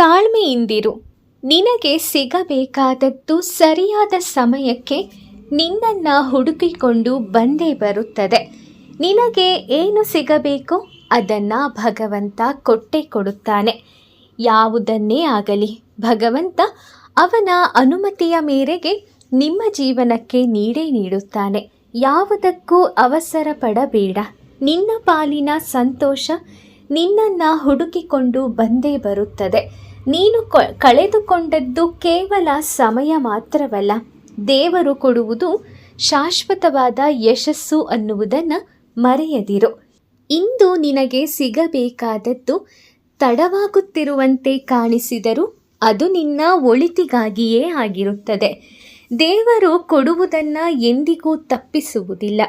ತಾಳ್ಮೆಯಿಂದಿರು. ನಿನಗೆ ಸಿಗಬೇಕಾದದ್ದು ಸರಿಯಾದ ಸಮಯಕ್ಕೆ ನಿನ್ನನ್ನು ಹುಡುಕಿಕೊಂಡು ಬಂದೇ ಬರುತ್ತದೆ. ನಿನಗೆ ಏನು ಸಿಗಬೇಕೋ ಅದನ್ನು ಭಗವಂತ ಕೊಟ್ಟೇ ಕೊಡುತ್ತಾನೆ. ಯಾವುದನ್ನೇ ಆಗಲಿ ಭಗವಂತ ಅವನ ಅನುಮತಿಯ ಮೇರೆಗೆ ನಿಮ್ಮ ಜೀವನಕ್ಕೆ ನೀಡೇ ನೀಡುತ್ತಾನೆ. ಯಾವುದಕ್ಕೂ ಅವಸರ ಪಡಬೇಡ. ನಿನ್ನ ಪಾಲಿನ ಸಂತೋಷ ನಿನ್ನನ್ನು ಹುಡುಕಿಕೊಂಡು ಬಂದೇ ಬರುತ್ತದೆ. ನೀನು ಕಳೆದುಕೊಂಡದ್ದು ಕೇವಲ ಸಮಯ ಮಾತ್ರವಲ್ಲ, ದೇವರು ಕೊಡುವುದು ಶಾಶ್ವತವಾದ ಯಶಸ್ಸು ಅನ್ನುವುದನ್ನು ಮರೆಯದಿರು. ಇಂದು ನಿನಗೆ ಸಿಗಬೇಕಾದದ್ದು ತಡವಾಗುತ್ತಿರುವಂತೆ ಕಾಣಿಸಿದರೂ ಅದು ನಿನ್ನ ಒಳಿತಿಗಾಗಿಯೇ ಆಗಿರುತ್ತದೆ. ದೇವರು ಕೊಡುವುದನ್ನು ಎಂದಿಗೂ ತಪ್ಪಿಸುವುದಿಲ್ಲ.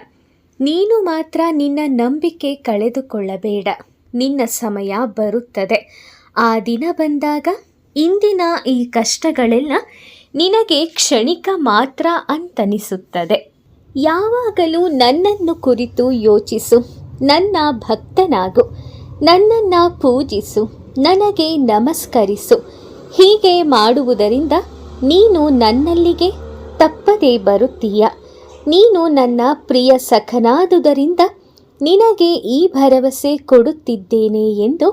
ನೀನು ಮಾತ್ರ ನಿನ್ನ ನಂಬಿಕೆ ಕಳೆದುಕೊಳ್ಳಬೇಡ. ನಿನ್ನ ಸಮಯ ಬರುತ್ತದೆ. ಆ ದಿನ ಬಂದಾಗ ಇಂದಿನ ಈ ಕಷ್ಟಗಳೆಲ್ಲ ನಿನಗೆ ಕ್ಷಣಿಕ ಮಾತ್ರ ಅಂತನಿಸುತ್ತದೆ. ಯಾವಾಗಲೂ ನನ್ನನ್ನು ಕುರಿತು ಯೋಚಿಸು, ನನ್ನ ಭಕ್ತನಾಗು, ನನ್ನನ್ನು ಪೂಜಿಸು, ನನಗೆ ನಮಸ್ಕರಿಸು. ಹೀಗೆ ಮಾಡುವುದರಿಂದ ನೀನು ನನ್ನಲ್ಲಿಗೆ ತಪ್ಪದೇ ಬರುತ್ತೀಯ. ನೀನು ನನ್ನ ಪ್ರಿಯ ಸಖನಾದುದರಿಂದ ನಿನಗೆ ಈ ಭರವಸೆ ಕೊಡುತ್ತಿದ್ದೇನೆ ಎಂದು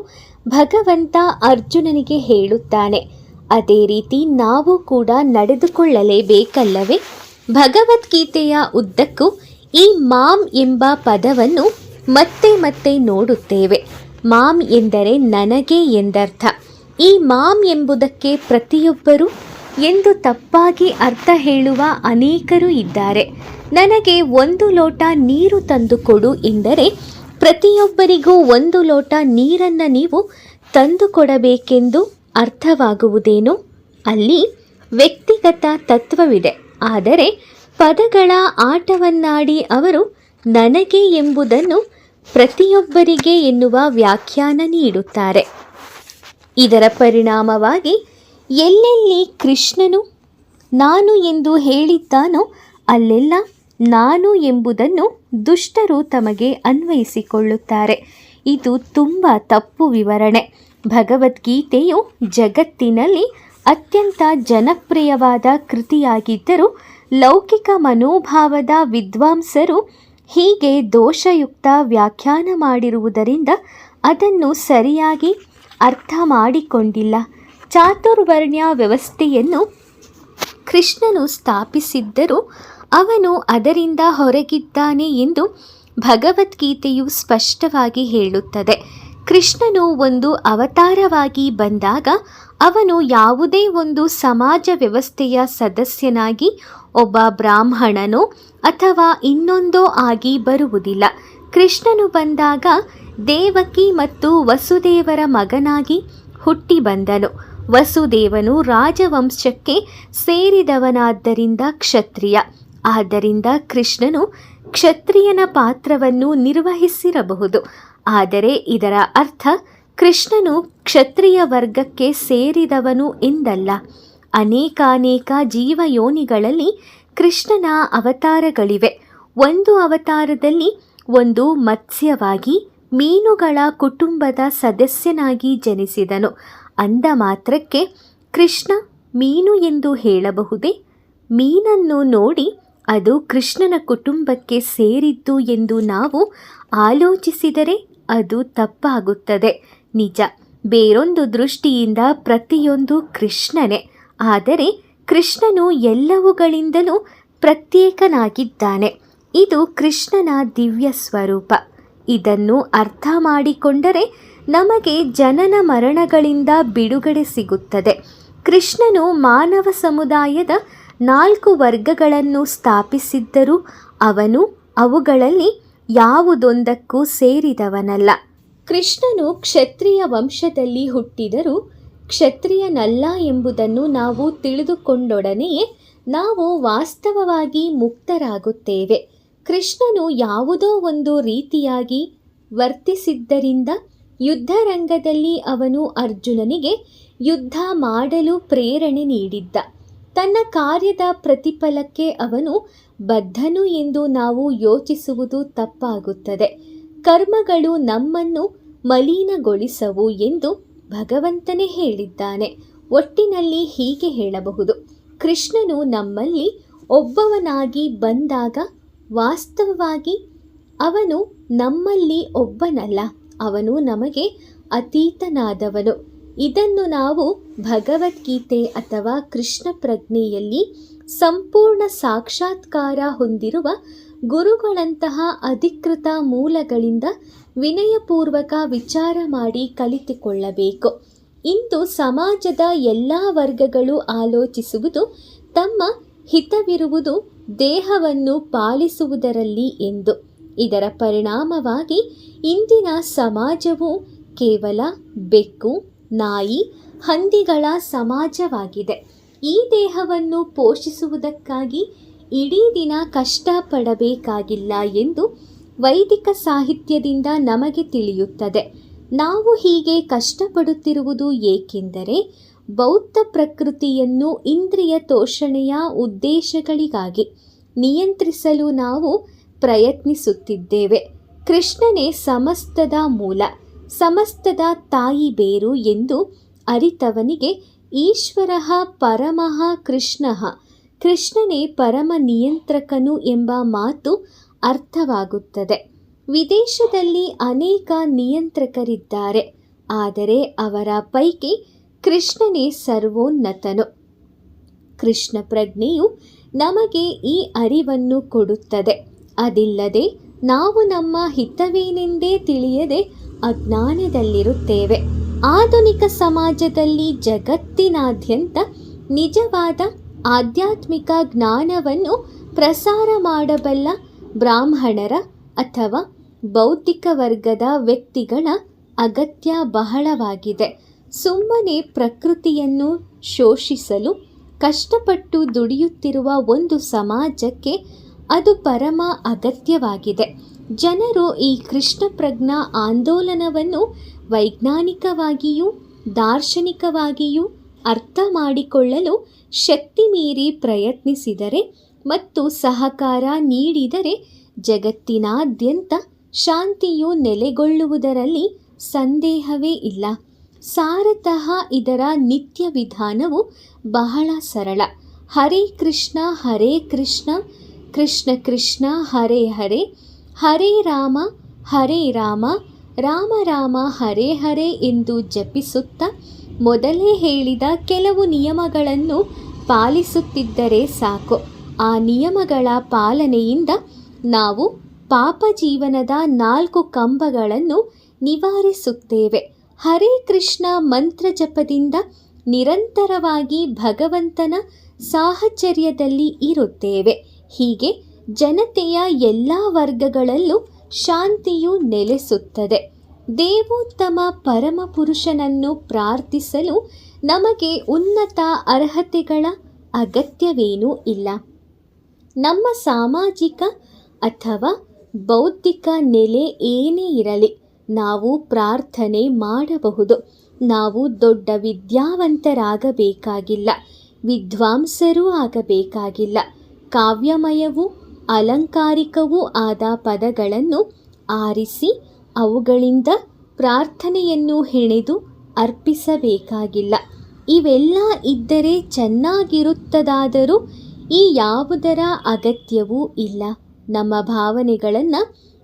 ಭಗವಂತ ಅರ್ಜುನನಿಗೆ ಹೇಳುತ್ತಾನೆ. ಅದೇ ರೀತಿ ನಾವು ಕೂಡ ನಡೆದುಕೊಳ್ಳಲೇಬೇಕಲ್ಲವೇ? ಭಗವದ್ಗೀತೆಯ ಉದ್ದಕ್ಕೂ ಈ ಮಾಂ ಎಂಬ ಪದವನ್ನು ಮತ್ತೆ ಮತ್ತೆ ನೋಡುತ್ತೇವೆ. ಮಾಂ ಎಂದರೆ ನನಗೆ ಎಂದರ್ಥ. ಈ ಮಾಂ ಎಂಬುದಕ್ಕೆ ಪ್ರತಿಯೊಬ್ಬರು ಎಂದು ತಪ್ಪಾಗಿ ಅರ್ಥ ಹೇಳುವ ಅನೇಕರು ಇದ್ದಾರೆ. ನನಗೆ 1 ಲೋಟ ನೀರು ತಂದುಕೊಡು ಎಂದರೆ ಪ್ರತಿಯೊಬ್ಬರಿಗೂ 1 ಲೋಟ ನೀರನ್ನು ನೀವು ತಂದುಕೊಡಬೇಕೆಂದು ಅರ್ಥವಾಗುವುದೇನು? ಅಲ್ಲಿ ವ್ಯಕ್ತಿಗತ ತತ್ವವಿದೆ. ಆದರೆ ಪದಗಳ ಆಟವನ್ನಾಡಿ ಅವರು ನನಗೆ ಎಂಬುದನ್ನು ಪ್ರತಿಯೊಬ್ಬರಿಗೆ ಎನ್ನುವ ವ್ಯಾಖ್ಯಾನ ನೀಡುತ್ತಾರೆ. ಇದರ ಪರಿಣಾಮವಾಗಿ ಎಲ್ಲೆಲ್ಲಿ ಕೃಷ್ಣನು ನಾನು ಎಂದು ಹೇಳಿದ್ದಾನೋ ಅಲ್ಲೆಲ್ಲ ನಾನು ಎಂಬುದನ್ನು ದುಷ್ಟರು ತಮಗೆ ಅನ್ವಯಿಸಿಕೊಳ್ಳುತ್ತಾರೆ. ಇದು ತುಂಬ ತಪ್ಪು ವಿವರಣೆ. ಭಗವದ್ಗೀತೆಯು ಜಗತ್ತಿನಲ್ಲಿ ಅತ್ಯಂತ ಜನಪ್ರಿಯವಾದ ಕೃತಿಯಾಗಿದ್ದರೂ ಲೌಕಿಕ ಮನೋಭಾವದ ವಿದ್ವಾಂಸರು ಹೀಗೆ ದೋಷಯುಕ್ತ ವ್ಯಾಖ್ಯಾನ ಮಾಡಿರುವುದರಿಂದ ಅದನ್ನು ಸರಿಯಾಗಿ ಅರ್ಥ ಮಾಡಿಕೊಂಡಿಲ್ಲ. ಚಾತುರ್ವರ್ಣ್ಯ ವ್ಯವಸ್ಥೆಯನ್ನು ಕೃಷ್ಣನು ಸ್ಥಾಪಿಸಿದ್ದರೂ ಅವನು ಅದರಿಂದ ಹೊರಗಿದ್ದಾನೆ ಎಂದು ಭಗವದ್ಗೀತೆಯು ಸ್ಪಷ್ಟವಾಗಿ ಹೇಳುತ್ತದೆ. ಕೃಷ್ಣನು ಒಂದು ಅವತಾರವಾಗಿ ಬಂದಾಗ ಅವನು ಯಾವುದೇ ಒಂದು ಸಮಾಜ ವ್ಯವಸ್ಥೆಯ ಸದಸ್ಯನಾಗಿ ಒಬ್ಬ ಬ್ರಾಹ್ಮಣನೋ ಅಥವಾ ಇನ್ನೊಂದೋ ಆಗಿ ಬರುವುದಿಲ್ಲ. ಕೃಷ್ಣನು ಬಂದಾಗ ದೇವಕಿ ಮತ್ತು ವಸುದೇವರ ಮಗನಾಗಿ ಹುಟ್ಟಿ ಬಂದನು. ವಸುದೇವನು ರಾಜವಂಶಕ್ಕೆ ಸೇರಿದವನಾದ್ದರಿಂದ ಕ್ಷತ್ರಿಯ. ಆದ್ದರಿಂದ ಕೃಷ್ಣನು ಕ್ಷತ್ರಿಯನ ಪಾತ್ರವನ್ನು ನಿರ್ವಹಿಸಿರಬಹುದು. ಆದರೆ ಇದರ ಅರ್ಥ ಕೃಷ್ಣನು ಕ್ಷತ್ರಿಯ ವರ್ಗಕ್ಕೆ ಸೇರಿದವನು ಎಂದಲ್ಲ. ಅನೇಕಾನೇಕ ಜೀವಯೋನಿಗಳಲ್ಲಿ ಕೃಷ್ಣನ ಅವತಾರಗಳಿವೆ. ಒಂದು ಅವತಾರದಲ್ಲಿ ಒಂದು ಮತ್ಸ್ಯವಾಗಿ ಮೀನುಗಳ ಕುಟುಂಬದ ಸದಸ್ಯನಾಗಿ ಜನಿಸಿದನು. ಅಂದ ಮಾತ್ರಕ್ಕೆ ಕೃಷ್ಣ ಮೀನು ಎಂದು ಹೇಳಬಹುದೇ? ಮೀನನ್ನು ನೋಡಿ ಅದು ಕೃಷ್ಣನ ಕುಟುಂಬಕ್ಕೆ ಸೇರಿದ್ದು ಎಂದು ನಾವು ಆಲೋಚಿಸಿದರೆ ಅದು ತಪ್ಪಾಗುತ್ತದೆ. ನಿಜ, ಬೇರೊಂದು ದೃಷ್ಟಿಯಿಂದ ಪ್ರತಿಯೊಂದು ಕೃಷ್ಣನೇ. ಆದರೆ ಕೃಷ್ಣನು ಎಲ್ಲವುಗಳಿಂದಲೂ ಪ್ರತ್ಯೇಕನಾಗಿದ್ದಾನೆ. ಇದು ಕೃಷ್ಣನ ದಿವ್ಯ ಸ್ವರೂಪ. ಇದನ್ನು ಅರ್ಥ ಮಾಡಿಕೊಂಡರೆ ನಮಗೆ ಜನನ ಮರಣಗಳಿಂದ ಬಿಡುಗಡೆ ಸಿಗುತ್ತದೆ. ಕೃಷ್ಣನು ಮಾನವ ಸಮುದಾಯದ 4 ವರ್ಗಗಳನ್ನು ಸ್ಥಾಪಿಸಿದ್ದರೂ ಅವನು ಅವುಗಳಲ್ಲಿ ಯಾವುದೊಂದಕ್ಕೂ ಸೇರಿದವನಲ್ಲ. ಕೃಷ್ಣನು ಕ್ಷತ್ರಿಯ ವಂಶದಲ್ಲಿ ಹುಟ್ಟಿದರೂ ಕ್ಷತ್ರಿಯನಲ್ಲ ಎಂಬುದನ್ನು ನಾವು ತಿಳಿದುಕೊಂಡೊಡನೆಯೇ ನಾವು ವಾಸ್ತವವಾಗಿ ಮುಕ್ತರಾಗುತ್ತೇವೆ. ಕೃಷ್ಣನು ಯಾವುದೋ ಒಂದು ರೀತಿಯಾಗಿ ವರ್ತಿಸಿದ್ದರಿಂದ ಯುದ್ಧರಂಗದಲ್ಲಿ ಅವನು ಅರ್ಜುನನಿಗೆ ಯುದ್ಧ ಮಾಡಲು ಪ್ರೇರಣೆ ನೀಡಿದ್ದ. ತನ್ನ ಕಾರ್ಯದ ಪ್ರತಿಫಲಕ್ಕೆ ಅವನು ಬದ್ಧನು ಎಂದು ನಾವು ಯೋಚಿಸುವುದು ತಪ್ಪಾಗುತ್ತದೆ. ಕರ್ಮಗಳು ನಮ್ಮನ್ನು ಮಲಿನಗೊಳಿಸವು ಎಂದು ಭಗವಂತನೇ ಹೇಳಿದ್ದಾನೆ. ಒಟ್ಟಿನಲ್ಲಿ ಹೀಗೆ ಹೇಳಬಹುದು, ಕೃಷ್ಣನು ನಮ್ಮಲ್ಲಿ ಒಬ್ಬವನಾಗಿ ಬಂದಾಗ ವಾಸ್ತವವಾಗಿ ಅವನು ನಮ್ಮಲ್ಲಿ ಒಬ್ಬನಲ್ಲ, ಅವನು ನಮಗೆ ಅತೀತನಾದವನು. ಇದನ್ನು ನಾವು ಭಗವದ್ಗೀತೆ ಅಥವಾ ಕೃಷ್ಣ ಪ್ರಜ್ಞೆಯಲ್ಲಿ ಸಂಪೂರ್ಣ ಸಾಕ್ಷಾತ್ಕಾರ ಹೊಂದಿರುವ ಗುರುಗಳಂತಹ ಅಧಿಕೃತ ಮೂಲಗಳಿಂದ ವಿನಯಪೂರ್ವಕ ವಿಚಾರ ಮಾಡಿ ಕಲಿತುಕೊಳ್ಳಬೇಕು. ಇಂದು ಸಮಾಜದ ಎಲ್ಲ ವರ್ಗಗಳು ಆಲೋಚಿಸುವುದು ತಮ್ಮ ಹಿತವಿರುವುದು ದೇಹವನ್ನು ಪಾಲಿಸುವುದರಲ್ಲಿ ಎಂದು. ಇದರ ಪರಿಣಾಮವಾಗಿ ಇಂದಿನ ಸಮಾಜವು ಕೇವಲ ಬೆಕ್ಕು, ನಾಯಿ, ಹಂದಿಗಳ ಸಮಾಜವಾಗಿದೆ. ಈ ದೇಹವನ್ನು ಪೋಷಿಸುವುದಕ್ಕಾಗಿ ಇಡೀ ದಿನ ಕಷ್ಟಪಡಬೇಕಾಗಿಲ್ಲ ಎಂದು ವೈದಿಕ ಸಾಹಿತ್ಯದಿಂದ ನಮಗೆ ತಿಳಿಯುತ್ತದೆ. ನಾವು ಹೀಗೆ ಕಷ್ಟಪಡುತ್ತಿರುವುದು ಏಕೆಂದರೆ ಭೌತ ಪ್ರಕೃತಿಯನ್ನು ಇಂದ್ರಿಯ ತೋಷಣೆಯ ಉದ್ದೇಶಗಳಿಗಾಗಿ ನಿಯಂತ್ರಿಸಲು ನಾವು ಪ್ರಯತ್ನಿಸುತ್ತಿದ್ದೇವೆ. ಕೃಷ್ಣನೇ ಸಮಸ್ತದ ಮೂಲ, ಸಮಸ್ತದ ತಾಯಿ ಬೇರು ಎಂದು ಅರಿತವನಿಗೆ ಈಶ್ವರಃ ಪರಮಃ ಕೃಷ್ಣಃ, ಕೃಷ್ಣನೇ ಪರಮ ನಿಯಂತ್ರಕನು ಎಂಬ ಮಾತು ಅರ್ಥವಾಗುತ್ತದೆ. ವಿದೇಶದಲ್ಲಿ ಅನೇಕ ನಿಯಂತ್ರಕರಿದ್ದಾರೆ, ಆದರೆ ಅವರ ಪೈಕಿ ಕೃಷ್ಣನೇ ಸರ್ವೋನ್ನತನು. ಕೃಷ್ಣ ಪ್ರಜ್ಞೆಯು ನಮಗೆ ಈ ಅರಿವನ್ನು ಕೊಡುತ್ತದೆ. ಅದಿಲ್ಲದೆ ನಾವು ನಮ್ಮ ಹಿತವೇನೆಂದೇ ತಿಳಿಯದೆ ಅಜ್ಞಾನದಲ್ಲಿರುತ್ತೇವೆ. ಆಧುನಿಕ ಸಮಾಜದಲ್ಲಿ ಜಗತ್ತಿನಾದ್ಯಂತ ನಿಜವಾದ ಆಧ್ಯಾತ್ಮಿಕ ಜ್ಞಾನವನ್ನು ಪ್ರಸಾರ ಮಾಡಬಲ್ಲ ಬ್ರಾಹ್ಮಣರ ಅಥವಾ ಬೌದ್ಧಿಕ ವರ್ಗದ ವ್ಯಕ್ತಿಗಳ ಅಗತ್ಯ ಬಹಳವಾಗಿದೆ. ಸುಮ್ಮನೆ ಪ್ರಕೃತಿಯನ್ನು ಶೋಷಿಸಲು ಕಷ್ಟಪಟ್ಟು ದುಡಿಯುತ್ತಿರುವ ಒಂದು ಸಮಾಜಕ್ಕೆ ಅದು ಪರಮ ಅಗತ್ಯವಾಗಿದೆ. ಜನರು ಈ ಕೃಷ್ಣ ಪ್ರಜ್ಞಾ ಆಂದೋಲನವನ್ನು ವೈಜ್ಞಾನಿಕವಾಗಿಯೂ ದಾರ್ಶನಿಕವಾಗಿಯೂ ಅರ್ಥ ಮಾಡಿಕೊಳ್ಳಲು ಶಕ್ತಿ ಮೀರಿ ಪ್ರಯತ್ನಿಸಿದರೆ ಮತ್ತು ಸಹಕಾರ ನೀಡಿದರೆ ಜಗತ್ತಿನಾದ್ಯಂತ ಶಾಂತಿಯು ನೆಲೆಗೊಳ್ಳುವುದರಲ್ಲಿ ಸಂದೇಹವೇ ಇಲ್ಲ. ಸಾರತಃ ಇದರ ನಿತ್ಯ ವಿಧಾನವು ಬಹಳ ಸರಳ. ಹರೇ ಕೃಷ್ಣ ಕೃಷ್ಣ ಕೃಷ್ಣ ಹರೇ ಹರೇ, ಹರೇ ರಾಮ ರಾಮ ರಾಮ ಹರೇ ಹರೇ ಎಂದು ಜಪಿಸುತ್ತಾ ಮೊದಲೇ ಹೇಳಿದ ಕೆಲವು ನಿಯಮಗಳನ್ನು ಪಾಲಿಸುತ್ತಿದ್ದರೆ ಸಾಕು. ಆ ನಿಯಮಗಳ ಪಾಲನೆಯಿಂದ ನಾವು ಪಾಪ ಜೀವನದ 4 ಕಂಬಗಳನ್ನು ನಿವಾರಿಸುತ್ತೇವೆ. ಹರೇ ಕೃಷ್ಣ ಮಂತ್ರ ಜಪದಿಂದ ನಿರಂತರವಾಗಿ ಭಗವಂತನ ಸಾಹಚರ್ಯದಲ್ಲಿ ಇರುತ್ತೇವೆ. ಹೀಗೆ ಜನತೆಯ ಎಲ್ಲ ವರ್ಗಗಳಲ್ಲೂ ಶಾಂತಿಯು ನೆಲೆಸುತ್ತದೆ. ದೇವೋತ್ತಮ ಪರಮಪುರುಷನನ್ನು ಪ್ರಾರ್ಥಿಸಲು ನಮಗೆ ಉನ್ನತ ಅರ್ಹತೆಗಳ ಅಗತ್ಯವೇನೂ ಇಲ್ಲ. ನಮ್ಮ ಸಾಮಾಜಿಕ ಅಥವಾ ಬೌದ್ಧಿಕ ನೆಲೆ ಏನೇ ಇರಲಿ, ನಾವು ಪ್ರಾರ್ಥನೆ ಮಾಡಬಹುದು. ನಾವು ದೊಡ್ಡ ವಿದ್ಯಾವಂತರಾಗಬೇಕಾಗಿಲ್ಲ, ವಿದ್ವಾಂಸರೂ ಆಗಬೇಕಾಗಿಲ್ಲ. ಕಾವ್ಯಮಯವೂ ಅಲಂಕಾರಿಕವೂ ಆದ ಪದಗಳನ್ನು ಆರಿಸಿ ಅವುಗಳಿಂದ ಪ್ರಾರ್ಥನೆಯನ್ನು ಹೆಣೆದು ಅರ್ಪಿಸಬೇಕಾಗಿಲ್ಲ. ಇವೆಲ್ಲ ಇದ್ದರೆ ಚೆನ್ನಾಗಿರುತ್ತದಾದರೂ ಈ ಯಾವುದರ ಅಗತ್ಯವೂ ಇಲ್ಲ. ನಮ್ಮ ಭಾವನೆಗಳನ್ನು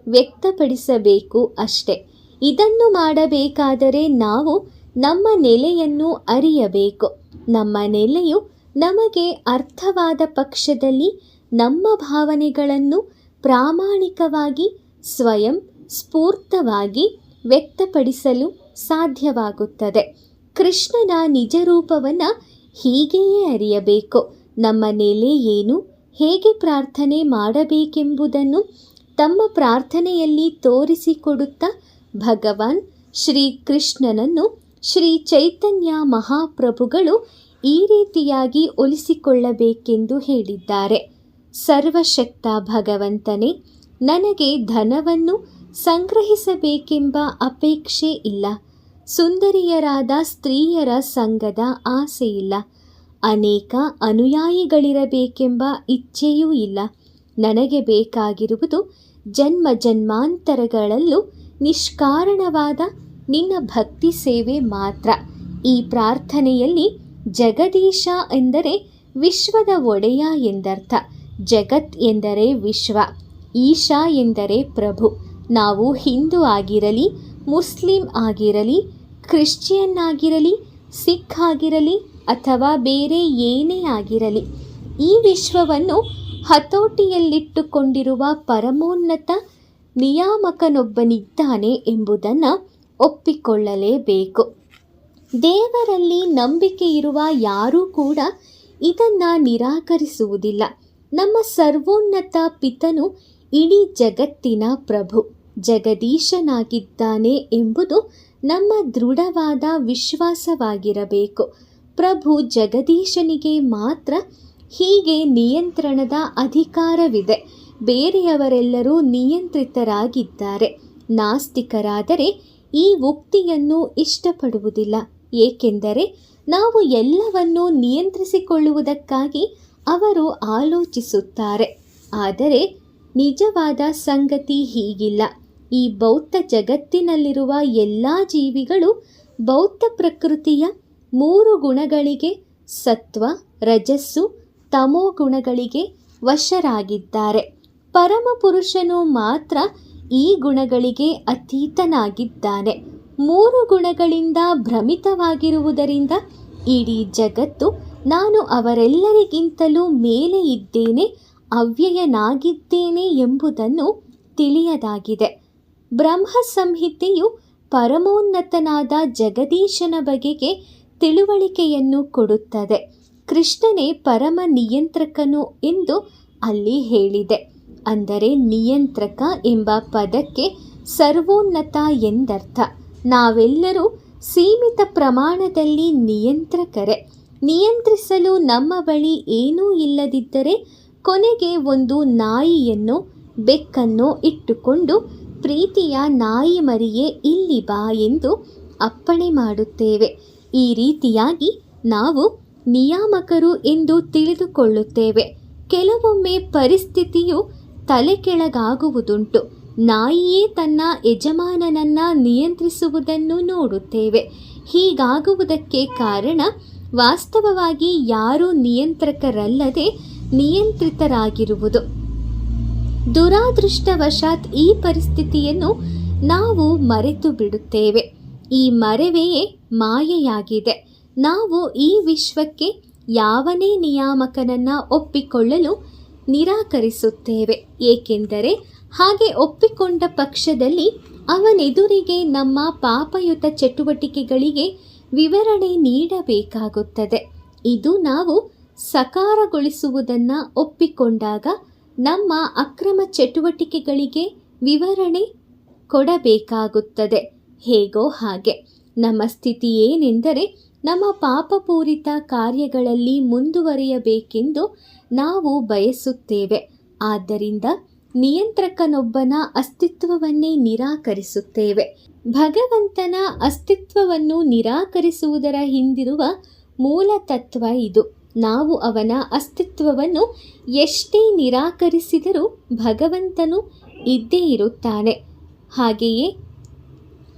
ವ್ಯಕ್ತಪಡಿಸಬೇಕು ಅಷ್ಟೆ. ಇದನ್ನು ಮಾಡಬೇಕಾದರೆ ನಾವು ನಮ್ಮ ನೆಲೆಯನ್ನು ಅರಿಯಬೇಕು. ನಮ್ಮ ನೆಲೆಯು ನಮಗೆ ಅರ್ಥವಾದ ಪಕ್ಷದಲ್ಲಿ ನಮ್ಮ ಭಾವನೆಗಳನ್ನು ಪ್ರಾಮಾಣಿಕವಾಗಿ ಸ್ವಯಂ ಸ್ಫೂರ್ತವಾಗಿ ವ್ಯಕ್ತಪಡಿಸಲು ಸಾಧ್ಯವಾಗುತ್ತದೆ. ಕೃಷ್ಣನ ನಿಜರೂಪವನ್ನು ಹೀಗೆಯೇ ಅರಿಯಬೇಕು. ನಮ್ಮ ನೆಲೆ ಏನು, ಹೇಗೆ ಪ್ರಾರ್ಥನೆ ಮಾಡಬೇಕೆಂಬುದನ್ನು ತಮ್ಮ ಪ್ರಾರ್ಥನೆಯಲ್ಲಿ ತೋರಿಸಿಕೊಡುತ್ತಾ ಭಗವಾನ್ ಶ್ರೀಕೃಷ್ಣನನ್ನು ಶ್ರೀ ಚೈತನ್ಯ ಮಹಾಪ್ರಭುಗಳು ಈ ರೀತಿಯಾಗಿ ಒಲಿಸಿಕೊಳ್ಳಬೇಕೆಂದು ಹೇಳಿದ್ದಾರೆ. ಸರ್ವಶಕ್ತ ಭಗವಂತನೇ, ನನಗೆ ಧನವನ್ನು ಸಂಗ್ರಹಿಸಬೇಕೆಂಬ ಅಪೇಕ್ಷೆ ಇಲ್ಲ. ಸುಂದರಿಯರಾದ ಸ್ತ್ರೀಯರ ಸಂಘದ ಆಸೆಯಿಲ್ಲ. ಅನೇಕ ಅನುಯಾಯಿಗಳಿರಬೇಕೆಂಬ ಇಚ್ಛೆಯೂ ಇಲ್ಲ. ನನಗೆ ಬೇಕಾಗಿರುವುದು ಜನ್ಮ ಜನ್ಮಾಂತರಗಳಲ್ಲೂ ನಿಷ್ಕಾರಣವಾದ ನಿನ್ನ ಭಕ್ತಿ ಸೇವೆ ಮಾತ್ರ. ಈ ಪ್ರಾರ್ಥನೆಯಲ್ಲಿ ಜಗದೀಶ ಎಂದರೆ ವಿಶ್ವದ ಒಡೆಯ ಎಂದರ್ಥ. ಜಗತ್ ಎಂದರೆ ವಿಶ್ವ, ಈಶಾ ಎಂದರೆ ಪ್ರಭು. ನಾವು ಹಿಂದೂ ಆಗಿರಲಿ, ಮುಸ್ಲಿಂ ಆಗಿರಲಿ, ಕ್ರಿಶ್ಚಿಯನ್ ಆಗಿರಲಿ, ಸಿಖ್ ಆಗಿರಲಿ ಅಥವಾ ಬೇರೆ ಏನೇ ಆಗಿರಲಿ, ಈ ವಿಶ್ವವನ್ನು ಹತೋಟಿಯಲ್ಲಿಟ್ಟುಕೊಂಡಿರುವ ಪರಮೋನ್ನತ ನಿಯಾಮಕನೊಬ್ಬನಿದ್ದಾನೆ ಎಂಬುದನ್ನು ಒಪ್ಪಿಕೊಳ್ಳಲೇಬೇಕು. ದೇವರಲ್ಲಿ ನಂಬಿಕೆ ಇರುವ ಯಾರೂ ಕೂಡ ಇದನ್ನು ನಿರಾಕರಿಸುವುದಿಲ್ಲ. ನಮ್ಮ ಸರ್ವೋನ್ನತ ಪಿತನು ಇಡೀ ಜಗತ್ತಿನ ಪ್ರಭು, ಜಗದೀಶನಾಗಿದ್ದಾನೆ ಎಂಬುದು ನಮ್ಮ ದೃಢವಾದ ವಿಶ್ವಾಸವಾಗಿರಬೇಕು. ಪ್ರಭು ಜಗದೀಶನಿಗೆ ಮಾತ್ರ ಹೀಗೆ ನಿಯಂತ್ರಣದ ಅಧಿಕಾರವಿದೆ. ಬೇರೆಯವರೆಲ್ಲರೂ ನಿಯಂತ್ರಿತರಾಗಿದ್ದಾರೆ. ನಾಸ್ತಿಕರಾದರೆ ಈ ಉಕ್ತಿಯನ್ನು ಇಷ್ಟಪಡುವುದಿಲ್ಲ, ಏಕೆಂದರೆ ನಾವು ಎಲ್ಲವನ್ನೂ ನಿಯಂತ್ರಿಸಿಕೊಳ್ಳುವುದಕ್ಕಾಗಿ ಅವರು ಆಲೋಚಿಸುತ್ತಾರೆ. ಆದರೆ ನಿಜವಾದ ಸಂಗತಿ ಹೀಗಿಲ್ಲ. ಈ ಭೌತ ಜಗತ್ತಿನಲ್ಲಿರುವ ಎಲ್ಲ ಜೀವಿಗಳು ಭೌತ ಪ್ರಕೃತಿಯ 3 ಗುಣಗಳಿಗೆ, ಸತ್ವ, ರಜಸ್ಸು, ತಮೋ ಗುಣಗಳಿಗೆ ವಶರಾಗಿದ್ದಾರೆ. ಪರಮಪುರುಷನು ಮಾತ್ರ ಈ ಗುಣಗಳಿಗೆ ಅತೀತನಾಗಿದ್ದಾನೆ. 3 ಗುಣಗಳಿಂದ ಭ್ರಮಿತವಾಗಿರುವುದರಿಂದ ಇಡೀ ಜಗತ್ತು ನಾನು ಅವರೆಲ್ಲರಿಗಿಂತಲೂ ಮೇಲೆ ಇದ್ದೇನೆ, ಅವ್ಯಯನಾಗಿದ್ದೇನೆ ಎಂಬುದನ್ನು ತಿಳಿಯದಾಗಿದೆ. ಬ್ರಹ್ಮ ಸಂಹಿತೆಯು ಪರಮೋನ್ನತನಾದ ಜಗದೀಶನ ಬಗೆಗೆ ತಿಳುವಳಿಕೆಯನ್ನು ಕೊಡುತ್ತದೆ. ಕೃಷ್ಣನೇ ಪರಮ ನಿಯಂತ್ರಕನು ಎಂದು ಅಲ್ಲಿ ಹೇಳಿದೆ. ಅಂದರೆ ನಿಯಂತ್ರಕ ಎಂಬ ಪದಕ್ಕೆ ಸರ್ವೋನ್ನತ ಎಂದರ್ಥ. ನಾವೆಲ್ಲರೂ ಸೀಮಿತ ಪ್ರಮಾಣದಲ್ಲಿ ನಿಯಂತ್ರಕರೇ. ನಿಯಂತ್ರಿಸಲು ನಮ್ಮ ಬಳಿ ಏನೂ ಇಲ್ಲದಿದ್ದರೆ ಕೊನೆಗೆ ಒಂದು ನಾಯಿಯನ್ನು, ಬೆಕ್ಕನ್ನು ಇಟ್ಟುಕೊಂಡು ಪ್ರೀತಿಯ ನಾಯಿ ಮರಿಯೇ ಇಲ್ಲಿ ಬಾ ಎಂದು ಅಪ್ಪಣೆ ಮಾಡುತ್ತೇವೆ. ಈ ರೀತಿಯಾಗಿ ನಾವು ನಿಯಾಮಕರು ಎಂದು ತಿಳಿದುಕೊಳ್ಳುತ್ತೇವೆ. ಕೆಲವೊಮ್ಮೆ ಪರಿಸ್ಥಿತಿಯು ತಲೆ ಕೆಳಗಾಗುವುದುಂಟು. ನಾಯಿಯೇ ತನ್ನ ಯಜಮಾನನನ್ನು ನಿಯಂತ್ರಿಸುವುದನ್ನು ನೋಡುತ್ತೇವೆ. ಹೀಗಾಗುವುದಕ್ಕೆ ಕಾರಣ ವಾಸ್ತವವಾಗಿ ಯಾರೂ ನಿಯಂತ್ರಕರಲ್ಲದೆ ನಿಯಂತ್ರಿತರಾಗಿರುವುದು. ದುರಾದೃಷ್ಟವಶಾತ್ ಈ ಪರಿಸ್ಥಿತಿಯನ್ನು ನಾವು ಮರೆತು ಬಿಡುತ್ತೇವೆ. ಈ ಮರೆವೆಯೇ ಮಾಯೆಯಾಗಿದೆ. ನಾವು ಈ ವಿಶ್ವಕ್ಕೆ ಯಾವನೇ ನಿಯಾಮಕನನ್ನು ಒಪ್ಪಿಕೊಳ್ಳಲು ನಿರಾಕರಿಸುತ್ತೇವೆ. ಏಕೆಂದರೆ ಹಾಗೆ ಒಪ್ಪಿಕೊಂಡ ಪಕ್ಷದಲ್ಲಿ ಅವನೆದುರಿಗೆ ನಮ್ಮ ಪಾಪಯುತ ಚಟುವಟಿಕೆಗಳಿಗೆ ವಿವರಣೆ ನೀಡಬೇಕಾಗುತ್ತದೆ. ಇದು ನಾವು ಸಕಾರಗೊಳಿಸುವುದನ್ನು ಒಪ್ಪಿಕೊಂಡಾಗ ನಮ್ಮ ಅಕ್ರಮ ಚಟುವಟಿಕೆಗಳಿಗೆ ವಿವರಣೆ ಕೊಡಬೇಕಾಗುತ್ತದೆ. ಹೇಗೋ ಹಾಗೆ ನಮ್ಮ ಸ್ಥಿತಿ ಏನೆಂದರೆ ನಮ್ಮ ಪಾಪಪೂರಿತ ಕಾರ್ಯಗಳಲ್ಲಿ ಮುಂದುವರಿಯಬೇಕೆಂದು ನಾವು ಬಯಸುತ್ತೇವೆ. ಆದ್ದರಿಂದ ನಿಯಂತ್ರಕನೊಬ್ಬನ ಅಸ್ತಿತ್ವವನ್ನೇ ನಿರಾಕರಿಸುತ್ತೇವೆ. ಭಗವಂತನ ಅಸ್ತಿತ್ವವನ್ನು ನಿರಾಕರಿಸುವುದರ ಹಿಂದಿರುವ ಮೂಲ ತತ್ವ ಇದು. ನಾವು ಅವನ ಅಸ್ತಿತ್ವವನ್ನು ಎಷ್ಟೇ ನಿರಾಕರಿಸಿದರೂ ಭಗವಂತನು ಇದ್ದೇ ಇರುತ್ತಾನೆ. ಹಾಗೆಯೇ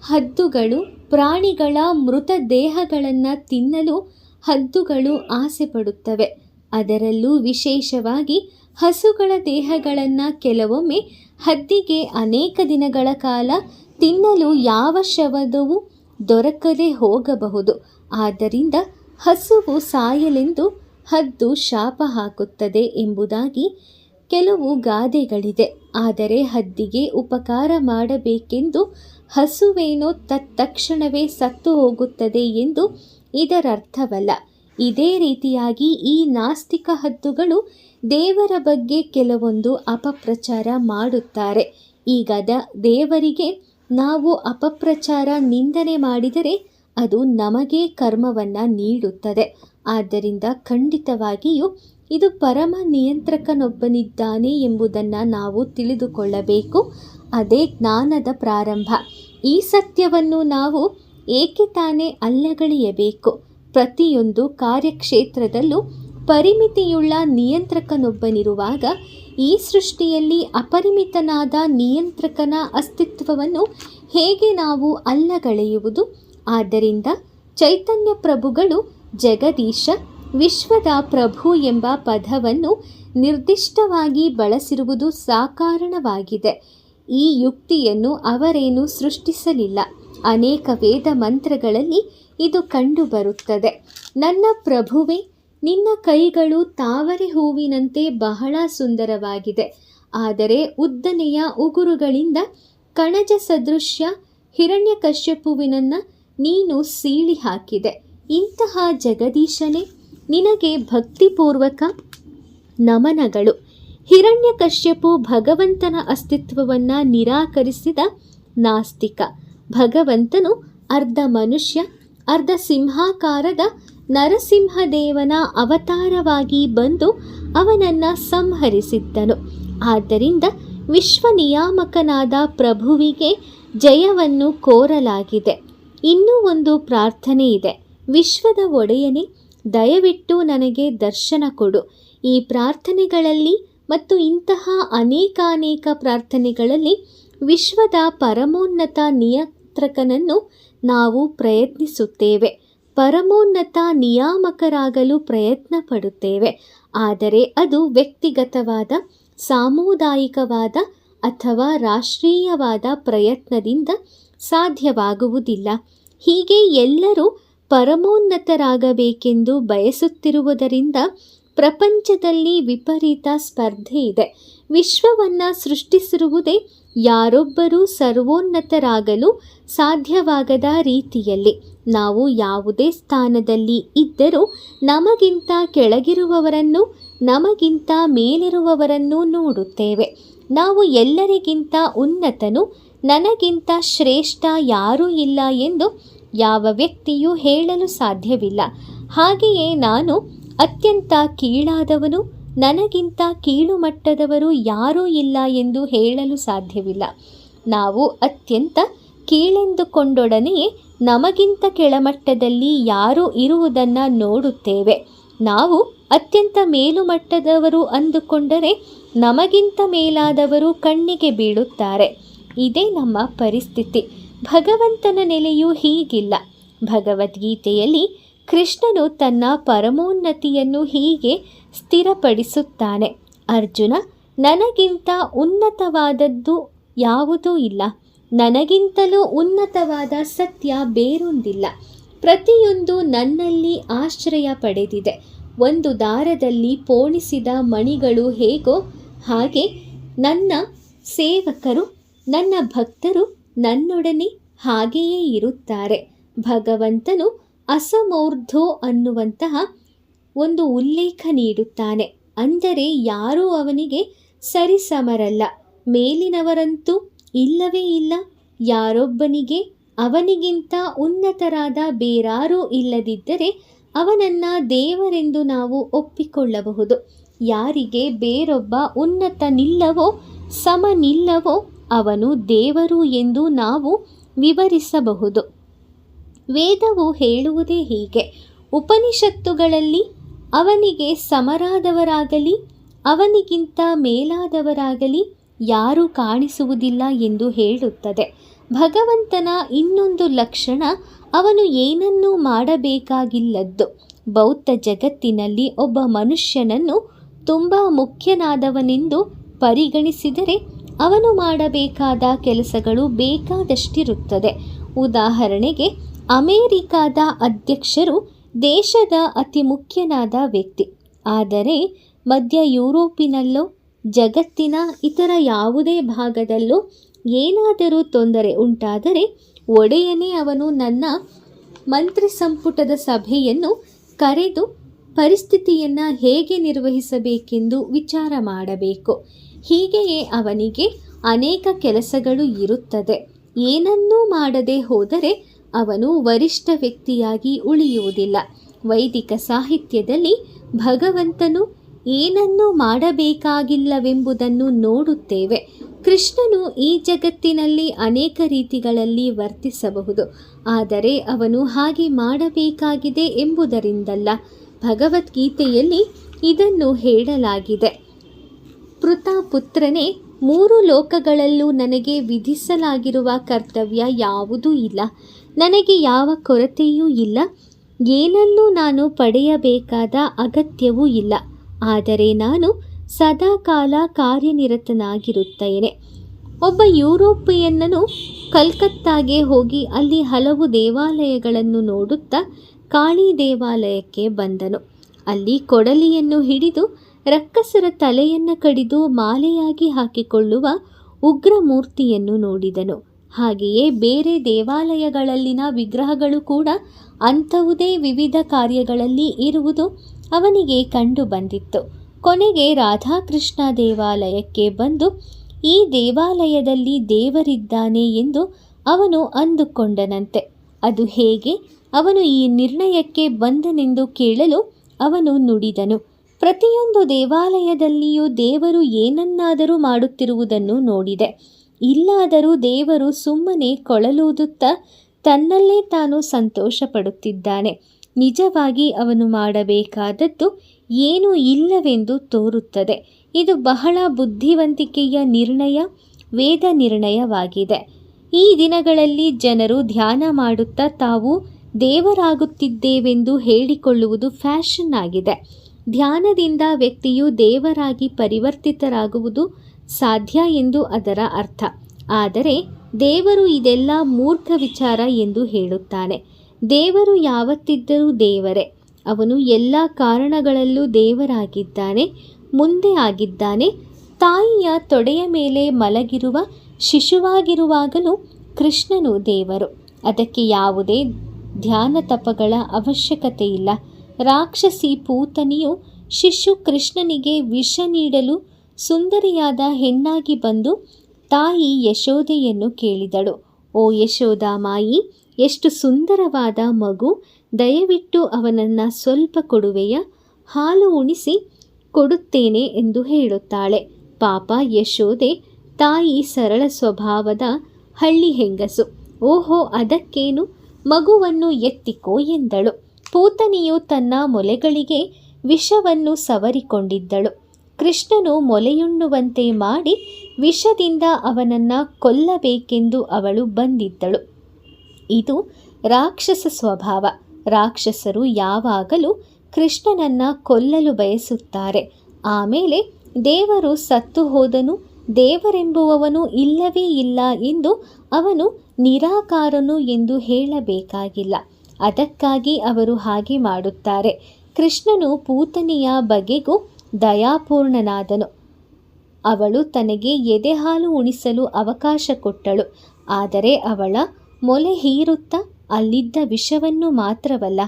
ಹದ್ದುಗಳು, ಪ್ರಾಣಿಗಳ ಮೃತ ದೇಹಗಳನ್ನು ತಿನ್ನಲು ಹದ್ದುಗಳು ಆಸೆ ಪಡುತ್ತವೆ. ಅದರಲ್ಲೂ ವಿಶೇಷವಾಗಿ ಹಸುಗಳ ದೇಹಗಳನ್ನು ಕೆಲವೊಮ್ಮೆ ಹದ್ದಿಗೆ ಅನೇಕ ದಿನಗಳ ಕಾಲ ತಿನ್ನಲು ಯಾವ ಶವದವೂ ದೊರಕದೆ ಹೋಗಬಹುದು. ಆದ್ದರಿಂದ ಹಸುವು ಸಾಯಲೆಂದು ಹದ್ದು ಶಾಪ ಹಾಕುತ್ತದೆ ಎಂಬುದಾಗಿ ಕೆಲವು ಗಾದೆಗಳಿದೆ. ಆದರೆ ಹದ್ದಿಗೆ ಉಪಕಾರ ಮಾಡಬೇಕೆಂದು ಹಸುವೇನೋ ತತ್ಕ್ಷಣವೇ ಸತ್ತು ಹೋಗುತ್ತದೆ ಎಂದು ಇದರರ್ಥವಲ್ಲ. ಇದೇ ರೀತಿಯಾಗಿ ಈ ನಾಸ್ತಿಕ ಹದ್ದುಗಳು ದೇವರ ಬಗ್ಗೆ ಕೆಲವೊಂದು ಅಪಪ್ರಚಾರ ಮಾಡುತ್ತಾರೆ. ಈಗ ದೇವರಿಗೆ ನಾವು ಅಪಪ್ರಚಾರ, ನಿಂದನೆ ಮಾಡಿದರೆ ಅದು ನಮಗೆ ಕರ್ಮವನ್ನು ನೀಡುತ್ತದೆ. ಆದ್ದರಿಂದ ಖಂಡಿತವಾಗಿಯೂ ಇದು ಪರಮ ನಿಯಂತ್ರಕನೊಬ್ಬನಿದ್ದಾನೆ ಎಂಬುದನ್ನು ನಾವು ತಿಳಿದುಕೊಳ್ಳಬೇಕು. ಅದೇ ಜ್ಞಾನದ ಪ್ರಾರಂಭ. ಈ ಸತ್ಯವನ್ನು ನಾವು ಏಕೆ ತಾನೇ ಅಲ್ಲಗಳೆಯಬೇಕು. ಪ್ರತಿಯೊಂದು ಕಾರ್ಯಕ್ಷೇತ್ರದಲ್ಲೂ ಪರಿಮಿತಿಯುಳ್ಳ ನಿಯಂತ್ರಕನೊಬ್ಬನಿರುವಾಗ ಈ ಸೃಷ್ಟಿಯಲ್ಲಿ ಅಪರಿಮಿತನಾದ ನಿಯಂತ್ರಕನ ಅಸ್ತಿತ್ವವನ್ನು ಹೇಗೆ ನಾವು ಅಲ್ಲಗಳೆಯುವುದು? ಆದ್ದರಿಂದ ಚೈತನ್ಯ ಪ್ರಭುಗಳು ಜಗದೀಶ, ವಿಶ್ವದ ಪ್ರಭು ಎಂಬ ಪದವನ್ನು ನಿರ್ದಿಷ್ಟವಾಗಿ ಬಳಸಿರುವುದು ಸಾಕಾರಣವಾಗಿದೆ. ಈ ಯುಕ್ತಿಯನ್ನು ಅವರೇನು ಸೃಷ್ಟಿಸಲಿಲ್ಲ. ಅನೇಕ ವೇದ ಮಂತ್ರಗಳಲ್ಲಿ ಇದು ಕಂಡುಬರುತ್ತದೆ. ನನ್ನ ಪ್ರಭುವೇ, ನಿನ್ನ ಕೈಗಳು ತಾವರೆ ಹೂವಿನಂತೆ ಬಹಳ ಸುಂದರವಾಗಿದೆ. ಆದರೆ ಉದ್ದನೆಯ ಉಗುರುಗಳಿಂದ ಕಣಜ ಸದೃಶ್ಯ ಹಿರಣ್ಯಕಶ್ಯಪುವಿನನ್ನು ನೀನು ಸೀಳಿ ಹಾಕಿದೆ. ಇಂತಹ ಜಗದೀಶನೇ, ನಿನಗೆ ಭಕ್ತಿಪೂರ್ವಕ ನಮನಗಳು. ಹಿರಣ್ಯಕಶ್ಯಪು ಭಗವಂತನ ಅಸ್ತಿತ್ವವನ್ನು ನಿರಾಕರಿಸಿದ ನಾಸ್ತಿಕ. ಭಗವಂತನು ಅರ್ಧ ಮನುಷ್ಯ, ಅರ್ಧ ಸಿಂಹಾಕಾರದ ನರಸಿಂಹದೇವನ ಅವತಾರವಾಗಿ ಬಂದು ಅವನನ್ನು ಸಂಹರಿಸಿದ್ದನು. ಆದ್ದರಿಂದ ವಿಶ್ವನಿಯಾಮಕನಾದ ಪ್ರಭುವಿಗೆ ಜಯವನ್ನು ಕೋರಲಾಗಿದೆ. ಇನ್ನೂ ಒಂದು ಪ್ರಾರ್ಥನೆ ಇದೆ. ವಿಶ್ವದ ಒಡೆಯನೇ, ದಯವಿಟ್ಟು ನನಗೆ ದರ್ಶನ ಕೊಡು. ಈ ಪ್ರಾರ್ಥನೆಗಳಲ್ಲಿ ಮತ್ತು ಇಂತಹ ಅನೇಕಾನೇಕ ಪ್ರಾರ್ಥನೆಗಳಲ್ಲಿ ವಿಶ್ವದ ಪರಮೋನ್ನತ ನಿಯಂತ್ರಕನನ್ನು ನಾವು ಪ್ರಯತ್ನಿಸುತ್ತೇವೆ, ಪರಮೋನ್ನತ ನಿಯಾಮಕರಾಗಲು ಪ್ರಯತ್ನ ಪಡುತ್ತೇವೆ. ಆದರೆ ಅದು ವ್ಯಕ್ತಿಗತವಾದ, ಸಾಮುದಾಯಿಕವಾದ ಅಥವಾ ರಾಷ್ಟ್ರೀಯವಾದ ಪ್ರಯತ್ನದಿಂದ ಸಾಧ್ಯವಾಗುವುದಿಲ್ಲ. ಹೀಗೆ ಎಲ್ಲರೂ ಪರಮೋನ್ನತರಾಗಬೇಕೆಂದು ಬಯಸುತ್ತಿರುವುದರಿಂದ ಪ್ರಪಂಚದಲ್ಲಿ ವಿಪರೀತ ಸ್ಪರ್ಧೆ ಇದೆ. ವಿಶ್ವವನ್ನು ಸೃಷ್ಟಿಸಿರುವುದೇ ಯಾರೊಬ್ಬರೂ ಸರ್ವೋನ್ನತರಾಗಲು ಸಾಧ್ಯವಾಗದ ರೀತಿಯಲ್ಲಿ. ನಾವು ಯಾವುದೇ ಸ್ಥಾನದಲ್ಲಿ ಇದ್ದರೂ ನಮಗಿಂತ ಕೆಳಗಿರುವವರನ್ನು, ನಮಗಿಂತ ಮೇಲಿರುವವರನ್ನು ನೋಡುತ್ತೇವೆ. ನಾವು ಎಲ್ಲರಿಗಿಂತ ಉನ್ನತನು, ನನಗಿಂತ ಶ್ರೇಷ್ಠ ಯಾರೂ ಇಲ್ಲ ಎಂದು ಯಾವ ವ್ಯಕ್ತಿಯೂ ಹೇಳಲು ಸಾಧ್ಯವಿಲ್ಲ. ಹಾಗೆಯೇ ನಾನು ಅತ್ಯಂತ ಕೀಳಾದವನು, ನನಗಿಂತ ಕೀಳು ಮಟ್ಟದವರು ಯಾರೂ ಇಲ್ಲ ಎಂದು ಹೇಳಲು ಸಾಧ್ಯವಿಲ್ಲ. ನಾವು ಅತ್ಯಂತ ಕೀಳೆಂದುಕೊಂಡೊಡನೆಯೇ ನಮಗಿಂತ ಕೆಳಮಟ್ಟದಲ್ಲಿ ಯಾರೂ ಇರುವುದನ್ನು ನೋಡುತ್ತೇವೆ. ನಾವು ಅತ್ಯಂತ ಮೇಲುಮಟ್ಟದವರು ಅಂದುಕೊಂಡರೆ ನಮಗಿಂತ ಮೇಲಾದವರು ಕಣ್ಣಿಗೆ ಬೀಳುತ್ತಾರೆ. ಇದೇ ನಮ್ಮ ಪರಿಸ್ಥಿತಿ. ಭಗವಂತನ ನೆಲೆಯೂ ಹೀಗಿಲ್ಲ. ಭಗವದ್ಗೀತೆಯಲ್ಲಿ ಕೃಷ್ಣನು ತನ್ನ ಪರಮೋನ್ನತಿಯನ್ನು ಹೀಗೆ ಸ್ಥಿರಪಡಿಸುತ್ತಾನೆ. ಅರ್ಜುನ, ನನಗಿಂತ ಉನ್ನತವಾದದ್ದು ಯಾವುದೂ ಇಲ್ಲ. ನನಗಿಂತಲೂ ಉನ್ನತವಾದ ಸತ್ಯ ಬೇರೊಂದಿಲ್ಲ. ಪ್ರತಿಯೊಂದು ನನ್ನಲ್ಲಿ ಆಶ್ರಯ ಪಡೆದಿದೆ. ಒಂದು ದಾರದಲ್ಲಿ ಪೋಣಿಸಿದ ಮಣಿಗಳು ಹೇಗೋ ಹಾಗೆ ನನ್ನ ಸೇವಕರು, ನನ್ನ ಭಕ್ತರು ನನ್ನೊಡನೆ ಹಾಗೆಯೇ ಇರುತ್ತಾರೆ. ಭಗವಂತನು ಅಸಮೂರ್ಧೋ ಅನ್ನುವಂತಹ ಒಂದು ಉಲ್ಲೇಖ ನೀಡುತ್ತಾನೆ. ಅಂದರೆ ಯಾರೂ ಅವನಿಗೆ ಸರಿಸಮರಲ್ಲ. ಮೇಲಿನವರಂತೂ ಇಲ್ಲವೇ ಇಲ್ಲ. ಯಾರೊಬ್ಬನಿಗೆ ಅವನಿಗಿಂತ ಉನ್ನತರಾದ ಬೇರಾರೂ ಇಲ್ಲದಿದ್ದರೆ ಅವನನ್ನು ದೇವರೆಂದು ನಾವು ಒಪ್ಪಿಕೊಳ್ಳಬಹುದು. ಯಾರಿಗೆ ಬೇರೊಬ್ಬ ಉನ್ನತನಿಲ್ಲವೋ, ಸಮನಿಲ್ಲವೋ ಅವನು ದೇವರು ಎಂದು ನಾವು ವಿವರಿಸಬಹುದು. ವೇದವು ಹೇಳುವುದೇ ಹೀಗೆ. ಉಪನಿಷತ್ತುಗಳಲ್ಲಿ ಅವನಿಗೆ ಸಮರಾದವರಾಗಲಿ ಅವನಿಗಿಂತ ಮೇಲಾದವರಾಗಲಿ ಯಾರೂ ಕಾಣಿಸುವುದಿಲ್ಲ ಎಂದು ಹೇಳುತ್ತದೆ. ಭಗವಂತನ ಇನ್ನೊಂದು ಲಕ್ಷಣ, ಅವನು ಏನನ್ನೂ ಮಾಡಬೇಕಾಗಿಲ್ಲದ್ದು. ಬೌದ್ಧ ಜಗತ್ತಿನಲ್ಲಿ ಒಬ್ಬ ಮನುಷ್ಯನನ್ನು ತುಂಬ ಮುಖ್ಯನಾದವನೆಂದು ಪರಿಗಣಿಸಿದರೆ ಅವನು ಮಾಡಬೇಕಾದ ಕೆಲಸಗಳು ಬೇಕಾದಷ್ಟಿರುತ್ತದೆ. ಉದಾಹರಣೆಗೆ, ಅಮೇರಿಕಾದ ಅಧ್ಯಕ್ಷರು ದೇಶದ ಅತಿ ಮುಖ್ಯನಾದ ವ್ಯಕ್ತಿ. ಆದರೆ ಮಧ್ಯ ಯುರೋಪಿನಲ್ಲೋ ಜಗತ್ತಿನ ಇತರ ಯಾವುದೇ ಭಾಗದಲ್ಲೋ ಏನಾದರೂ ತೊಂದರೆ ಉಂಟಾದರೆ ಒಡೆಯನೇ ಅವನು ನನ್ನ ಮಂತ್ರಿ ಸಂಪುಟದ ಸಭೆಯನ್ನು ಕರೆದು ಪರಿಸ್ಥಿತಿಯನ್ನು ಹೇಗೆ ನಿರ್ವಹಿಸಬೇಕೆಂದು ವಿಚಾರ ಮಾಡಬೇಕು. ಹೀಗೆಯೇ ಅವನಿಗೆ ಅನೇಕ ಕೆಲಸಗಳು ಇರುತ್ತದೆ. ಏನನ್ನೂ ಮಾಡದೆ ಹೋದರೆ ಅವನು ವರಿಷ್ಠ ವ್ಯಕ್ತಿಯಾಗಿ ಉಳಿಯುವುದಿಲ್ಲ. ವೈದಿಕ ಸಾಹಿತ್ಯದಲ್ಲಿ ಭಗವಂತನು ಏನನ್ನೂ ಮಾಡಬೇಕಾಗಿಲ್ಲವೆಂಬುದನ್ನು ನೋಡುತ್ತೇವೆ. ಕೃಷ್ಣನು ಈ ಜಗತ್ತಿನಲ್ಲಿ ಅನೇಕ ರೀತಿಗಳಲ್ಲಿ ವರ್ತಿಸಬಹುದು, ಆದರೆ ಅವನು ಹಾಗೆ ಮಾಡಬೇಕಾಗಿದೆ ಎಂಬುದರಿಂದಲ್ಲ. ಭಗವದ್ಗೀತೆಯಲ್ಲಿ ಇದನ್ನು ಹೇಳಲಾಗಿದೆ. ಪೃಥಪುತ್ರನೇ, ಮೂರು ಲೋಕಗಳಲ್ಲೂ ನನಗೆ ವಿಧಿಸಲಾಗಿರುವ ಕರ್ತವ್ಯ ಯಾವುದೂ ಇಲ್ಲ. ನನಗೆ ಯಾವ ಕೊರತೆಯೂ ಇಲ್ಲ. ಏನನ್ನೂ ನಾನು ಪಡೆಯಬೇಕಾದ ಅಗತ್ಯವೂ ಇಲ್ಲ. ಆದರೆ ನಾನು ಸದಾಕಾಲ ಕಾರ್ಯನಿರತನಾಗಿರುತ್ತೇನೆ. ಒಬ್ಬ ಯುರೋಪಿಯನ್ನನು ಕಲ್ಕತ್ತಾಗೆ ಹೋಗಿ ಅಲ್ಲಿ ಹಲವು ದೇವಾಲಯಗಳನ್ನು ನೋಡುತ್ತಾ ಕಾಳಿ ದೇವಾಲಯಕ್ಕೆ ಬಂದನು. ಅಲ್ಲಿ ಕೊಡಲಿಯನ್ನು ಹಿಡಿದು ರಕ್ಕಸರ ತಲೆಯನ್ನು ಕಡಿದು ಮಾಲೆಯಾಗಿ ಹಾಕಿಕೊಳ್ಳುವ ಉಗ್ರ ಮೂರ್ತಿಯನ್ನು ನೋಡಿದನು. ಹಾಗೆಯೇ ಬೇರೆ ದೇವಾಲಯಗಳಲ್ಲಿನ ವಿಗ್ರಹಗಳು ಕೂಡ ಅಂಥವುದೇ ವಿವಿಧ ಕಾರ್ಯಗಳಲ್ಲಿ ಇರುವುದು ಅವನಿಗೆ ಕಂಡು ಬಂದಿತ್ತು. ಕೊನೆಗೆ ರಾಧಾಕೃಷ್ಣ ದೇವಾಲಯಕ್ಕೆ ಬಂದು ಈ ದೇವಾಲಯದಲ್ಲಿ ದೇವರಿದ್ದಾನೆ ಎಂದು ಅವನು ಅಂದುಕೊಂಡನಂತೆ. ಅದು ಹೇಗೆ ಅವನು ಈ ನಿರ್ಣಯಕ್ಕೆ ಬಂದನೆಂದು ಕೇಳಲು ಅವನು ನುಡಿದನು, ಪ್ರತಿಯೊಂದು ದೇವಾಲಯದಲ್ಲಿಯೂ ದೇವರು ಏನನ್ನಾದರೂ ಮಾಡುತ್ತಿರುವುದನ್ನು ನೋಡಿದೆ. ಇಲ್ಲಾದರೂ ದೇವರು ಸುಮ್ಮನೆ ಕೊಳಲೂದುತ್ತಾ ತನ್ನಲ್ಲೇ ತಾನು ಸಂತೋಷ ಪಡುತ್ತಿದ್ದಾನೆ. ನಿಜವಾಗಿ ಅವನು ಮಾಡಬೇಕಾದದ್ದು ಏನೂ ಇಲ್ಲವೆಂದು ತೋರುತ್ತದೆ. ಇದು ಬಹಳ ಬುದ್ಧಿವಂತಿಕೆಯ ನಿರ್ಣಯ, ವೇದ ನಿರ್ಣಯವಾಗಿದೆ. ಈ ದಿನಗಳಲ್ಲಿ ಜನರು ಧ್ಯಾನ ಮಾಡುತ್ತಾ ತಾವು ದೇವರಾಗುತ್ತಿದ್ದೇವೆಂದು ಹೇಳಿಕೊಳ್ಳುವುದು ಫ್ಯಾಷನ್ ಆಗಿದೆ. ಧ್ಯಾನದಿಂದ ವ್ಯಕ್ತಿಯು ದೇವರಾಗಿ ಪರಿವರ್ತಿತರಾಗುವುದು ಸಾಧ್ಯ ಎಂದು ಅದರ ಅರ್ಥ. ಆದರೆ ದೇವರು ಇದೆಲ್ಲ ಮೂರ್ಖ ವಿಚಾರ ಎಂದು ಹೇಳುತ್ತಾನೆ. ದೇವರು ಯಾವತ್ತಿದ್ದರೂ ದೇವರೇ. ಅವನು ಎಲ್ಲ ಕಾರಣಗಳಲ್ಲೂ ದೇವರಾಗಿದ್ದಾನೆ, ಮುಂದೆ ಆಗಿದ್ದಾನೆ. ತಾಯಿಯ ತೊಡೆಯ ಮೇಲೆ ಮಲಗಿರುವ ಶಿಶುವಾಗಿರುವಾಗಲೂ ಕೃಷ್ಣನು ದೇವರು. ಅದಕ್ಕೆ ಯಾವುದೇ ಧ್ಯಾನ ತಪಗಳ ಅವಶ್ಯಕತೆ ಇಲ್ಲ. ರಾಕ್ಷಸಿ ಪೂತನಿಯು ಶಿಶು ಕೃಷ್ಣನಿಗೆ ವಿಷ ನೀಡಲು ಸುಂದರಿಯಾದ ಹೆಣ್ಣಾಗಿ ಬಂದು ತಾಯಿ ಯಶೋದೆಯನ್ನು ಕೇಳಿದಳು. ಓ ಯಶೋದಾ ಮಾಯಿ, ಎಷ್ಟು ಸುಂದರವಾದ ಮಗು, ದಯವಿಟ್ಟು ಅವನನ್ನು ಸ್ವಲ್ಪ ಕೊಡುವೆಯಾ? ಹಾಲು ಉಣಿಸಿ ಕೊಡುತ್ತೇನೆ ಎಂದು ಹೇಳುತ್ತಾಳೆ. ಪಾಪ ಯಶೋದೆ ತಾಯಿ ಸರಳ ಸ್ವಭಾವದ ಹಳ್ಳಿ ಹೆಂಗಸು. ಓಹೋ, ಅದಕ್ಕೇನು, ಮಗುವನ್ನು ಎತ್ತಿಕೋ ಎಂದಳು. ಪೂತನಿಯು ತನ್ನ ಮೊಲೆಗಳಿಗೆ ವಿಷವನ್ನು ಸವರಿಕೊಂಡಿದ್ದಳು. ಕೃಷ್ಣನು ಮೊಲೆಯುಣ್ಣುವಂತೆ ಮಾಡಿ ವಿಷದಿಂದ ಅವನನ್ನು ಕೊಲ್ಲಬೇಕೆಂದು ಅವಳು ಬಂದಿದ್ದಳು. ಇದು ರಾಕ್ಷಸ ಸ್ವಭಾವ. ರಾಕ್ಷಸರು ಯಾವಾಗಲೂ ಕೃಷ್ಣನನ್ನು ಕೊಲ್ಲಲು ಬಯಸುತ್ತಾರೆ. ಆಮೇಲೆ ದೇವರು ಸತ್ತು ಹೋದನು, ದೇವರೆಂಬುವವನು ಇಲ್ಲವೇ ಇಲ್ಲ ಎಂದು ಅವನು ನಿರಾಕಾರನು ಎಂದು ಹೇಳಬೇಕಾಗಿಲ್ಲ. ಅದಕ್ಕಾಗಿ ಅವರು ಹಾಗೆ ಮಾಡುತ್ತಾರೆ. ಕೃಷ್ಣನು ಪೂತನಿಯ ಬಗೆಗೂ ದಯಾಪೂರ್ಣನಾದನು. ಅವಳು ತನಗೆ ಎದೆಹಾಲು ಉಣಿಸಲು ಅವಕಾಶ ಕೊಟ್ಟಳು. ಆದರೆ ಅವಳ ಮೊಲೆ ಹೀರುತ್ತಾ ಅಲ್ಲಿದ್ದ ವಿಷವನ್ನು ಮಾತ್ರವಲ್ಲ,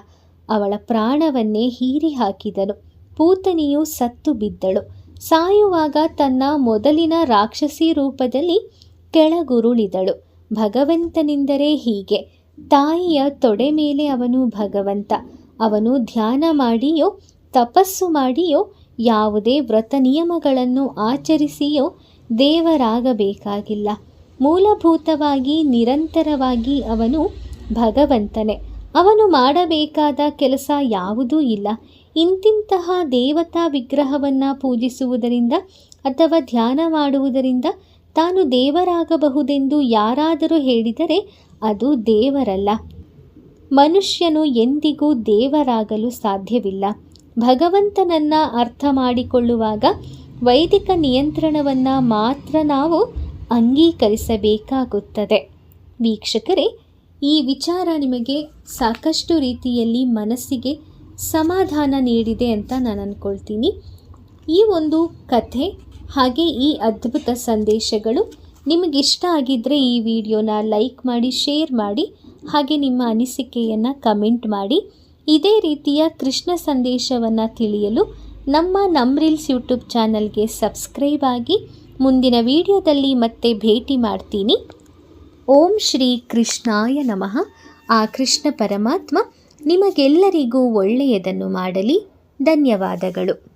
ಅವಳ ಪ್ರಾಣವನ್ನೇ ಹೀರಿ ಹಾಕಿದನು. ಪೂತನಿಯು ಸತ್ತು ಬಿದ್ದಳು. ಸಾಯುವಾಗ ತನ್ನ ಮೊದಲಿನ ರಾಕ್ಷಸಿ ರೂಪದಲ್ಲಿ ಕೆಳಗುರುಳಿದಳು. ಭಗವಂತನೆಂದರೆ ಹೀಗೆ. ತಾಯಿಯ ತೊಡೆ ಮೇಲೆ ಅವನು ಭಗವಂತ. ಅವನು ಧ್ಯಾನ ಮಾಡಿಯೋ ತಪಸ್ಸು ಮಾಡಿಯೋ ಯಾವುದೇ ವ್ರತ ನಿಯಮಗಳನ್ನು ಆಚರಿಸಿಯೋ ದೇವರಾಗಬೇಕಾಗಿಲ್ಲ. ಮೂಲಭೂತವಾಗಿ ನಿರಂತರವಾಗಿ ಅವನು ಭಗವಂತನೇ. ಅವನು ಮಾಡಬೇಕಾದ ಕೆಲಸ ಯಾವುದೂ ಇಲ್ಲ. ಇಂತಿಂತಹ ದೇವತಾ ವಿಗ್ರಹವನ್ನು ಪೂಜಿಸುವುದರಿಂದ ಅಥವಾ ಧ್ಯಾನ ಮಾಡುವುದರಿಂದ ತಾನು ದೇವರಾಗಬಹುದೆಂದು ಯಾರಾದರೂ ಹೇಳಿದರೆ ಅದು ದೇವರಲ್ಲ. ಮನುಷ್ಯನು ಎಂದಿಗೂ ದೇವರಾಗಲು ಸಾಧ್ಯವಿಲ್ಲ. ಭಗವಂತನನ್ನು ಅರ್ಥ ಮಾಡಿಕೊಳ್ಳುವಾಗ ವೈದಿಕ ನಿಯಂತ್ರಣವನ್ನು ಮಾತ್ರ ನಾವು ಅಂಗೀಕರಿಸಬೇಕಾಗುತ್ತದೆ. ವೀಕ್ಷಕರೇ, ಈ ವಿಚಾರ ನಿಮಗೆ ಸಾಕಷ್ಟು ರೀತಿಯಲ್ಲಿ ಮನಸ್ಸಿಗೆ ಸಮಾಧಾನ ನೀಡಿದೆ ಅಂತ ನಾನು ಅಂದ್ಕೊಳ್ತೀನಿ. ಈ ಒಂದು ಕಥೆ ಹಾಗೆ ಈ ಅದ್ಭುತ ಸಂದೇಶಗಳು ನಿಮಗಿಷ್ಟ ಆಗಿದ್ದರೆ ಈ ವಿಡಿಯೋನ ಲೈಕ್ ಮಾಡಿ, ಶೇರ್ ಮಾಡಿ, ಹಾಗೆ ನಿಮ್ಮ ಅನಿಸಿಕೆಯನ್ನು ಕಮೆಂಟ್ ಮಾಡಿ. ಇದೇ ರೀತಿಯ ಕೃಷ್ಣ ಸಂದೇಶವನ್ನು ತಿಳಿಯಲು ನಮ್ಮ ನಮ್ರೀಲ್ಸ್ ಯೂಟ್ಯೂಬ್ ಚಾನಲ್ಗೆ ಸಬ್ಸ್ಕ್ರೈಬ್ ಆಗಿ. ಮುಂದಿನ ವಿಡಿಯೋದಲ್ಲಿ ಮತ್ತೆ ಭೇಟಿ ಮಾಡ್ತೀನಿ. ಓಂ ಶ್ರೀ ಕೃಷ್ಣಾಯ ನಮಃ. ಆ ಕೃಷ್ಣ ಪರಮಾತ್ಮ ನಿಮಗೆಲ್ಲರಿಗೂ ಒಳ್ಳೆಯದನ್ನು ಮಾಡಲಿ. ಧನ್ಯವಾದಗಳು.